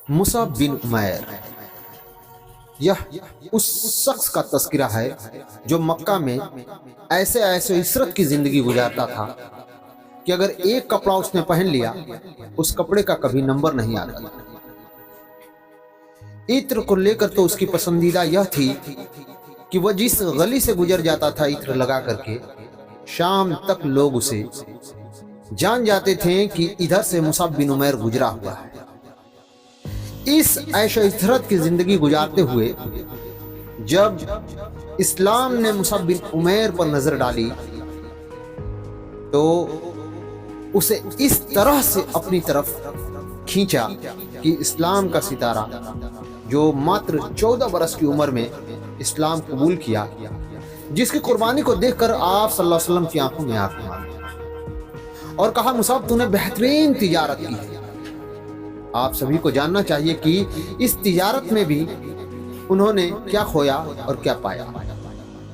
مصعب بن عمیر، یہ اس شخص کا تذکرہ ہے جو مکہ میں ایسے عشرت کی زندگی گزارتا تھا کہ اگر ایک کپڑا اس نے پہن لیا اس کپڑے کا کبھی نمبر نہیں آتا تھا۔ عطر کو لے کر تو اس کی پسندیدہ یہ تھی کہ وہ جس گلی سے گزر جاتا تھا عطر لگا کر کے، شام تک لوگ اسے جان جاتے تھے کہ ادھر سے مصعب بن عمیر گزرا ہوا ہے۔ اس عیش و عشرت کی زندگی گزارتے ہوئے جب اسلام نے مصعب بن عمیر پر نظر ڈالی تو اسے اس طرح سے اپنی طرف کھینچا کہ اسلام کا ستارہ، جو ماتر 14 برس کی عمر میں اسلام قبول کیا، جس کی قربانی کو دیکھ کر آپ صلی اللہ علیہ وسلم کی آنکھوں میں آنکھیں آ گئی اور کہا مصعب تو نے بہترین تجارت کی ہے۔ آپ سبھی کو جاننا چاہیے کہ اس تجارت میں بھی انہوں نے کیا کھویا اور کیا پایا،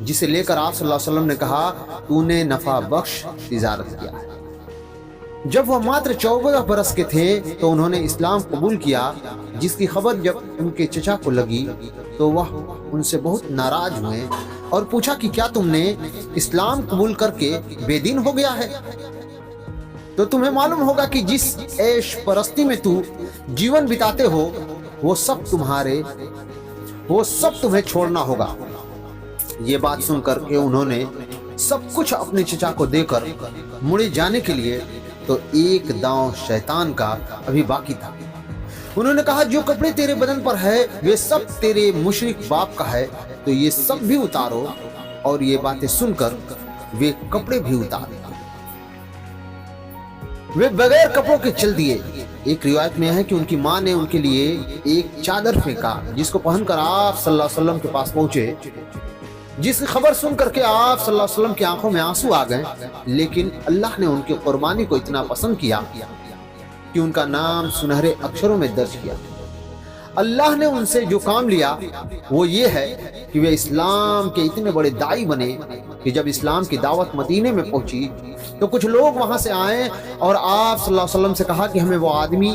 جسے لے کر آپ صلی اللہ علیہ وسلم نے کہا تو نے نفع بخش تجارت کیا ہے۔ جب وہ ماتر 14 برس کے تھے تو انہوں نے اسلام قبول کیا، جس کی خبر جب ان کے چچا کو لگی تو وہ ان سے بہت ناراض ہوئے اور پوچھا کہ کیا تم نے اسلام قبول کر کے بے دین ہو گیا ہے؟ تو تمہیں معلوم ہوگا کہ جس عیش پرستی میں تو جیون بتاتے ہو وہ سب تمہیں چھوڑنا ہوگا۔ یہ بات سن کر کے انہوں نے سب کچھ اپنے چچا کو دے کر مڑے جانے کے لیے تو ایک داؤں شیطان کا ابھی باقی تھا۔ انہوں نے کہا جو کپڑے تیرے بدن پر ہے وہ سب تیرے مشرک باپ کا ہے، تو یہ سب بھی اتارو۔ اور یہ باتیں سن کر وہ کپڑے بھی اتارے، وہ بغیر کپڑوں کے چل دیے۔ ایک روایت میں ہے کہ ان کی ماں نے ان کے لیے ایک چادر پھینکا جس کو پہن کر آپ صلی اللہ علیہ وسلم کے پاس پہنچے، جس کی خبر سن کر کے آپ صلی اللہ علیہ وسلم کی آنکھوں میں آنسو آ گئے، لیکن اللہ نے ان کی قربانی کو اتنا پسند کیا کہ ان کا نام سنہرے اکشروں میں درج کیا۔ اللہ نے ان سے جو کام لیا وہ یہ ہے کہ وہ اسلام کے اتنے بڑے داعی بنے کہ جب اسلام کی دعوت مدینے میں پہنچی تو کچھ لوگ وہاں سے آئے اور آپ صلی اللہ علیہ وسلم سے کہا کہ ہمیں وہ آدمی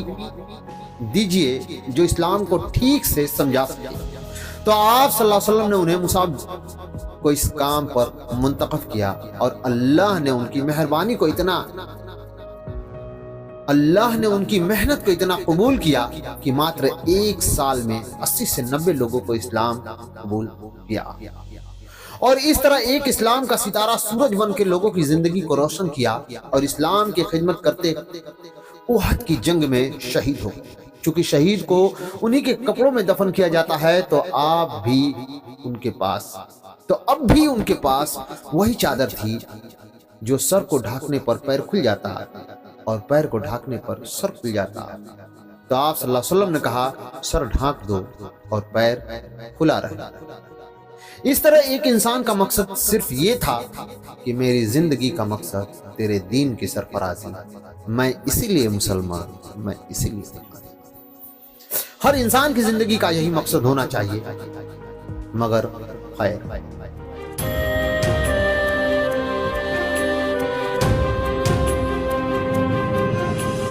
دیجئے جو اسلام کو ٹھیک سے سمجھا سکے۔ تو آپ صلی اللہ علیہ وسلم نے انہیں مصعب کو اس کام پر منتخب کیا اور اللہ نے ان کی محنت کو اتنا قبول کیا کہ ماتر ایک سال میں 80 سے 90 لوگوں کو اسلام قبول کیا، اور اس طرح ایک اسلام کا ستارہ سورج بن کے لوگوں کی زندگی کو روشن کیا اور اسلام کی خدمت کرتے احد کی جنگ میں شہید ہو۔ چونکہ شہید کو انہی کے کپڑوں میں دفن کیا جاتا ہے تو اب بھی ان کے پاس وہی چادر تھی جو سر کو ڈھانکنے پر پیر کھل جاتا اور پیر کو ڈھانکنے پر سر کھل جاتا۔ تو آپ صلی اللہ علیہ وسلم نے کہا سر ڈھانک دو اور پیر کھلا رہے۔ اس طرح ایک انسان کا مقصد صرف یہ تھا کہ میری زندگی کا مقصد تیرے دین کی سرفرازی، میں اسی لیے مسلمان، میں اسی لیے۔ ہر انسان کی زندگی کا یہی مقصد ہونا چاہیے، مگر خیر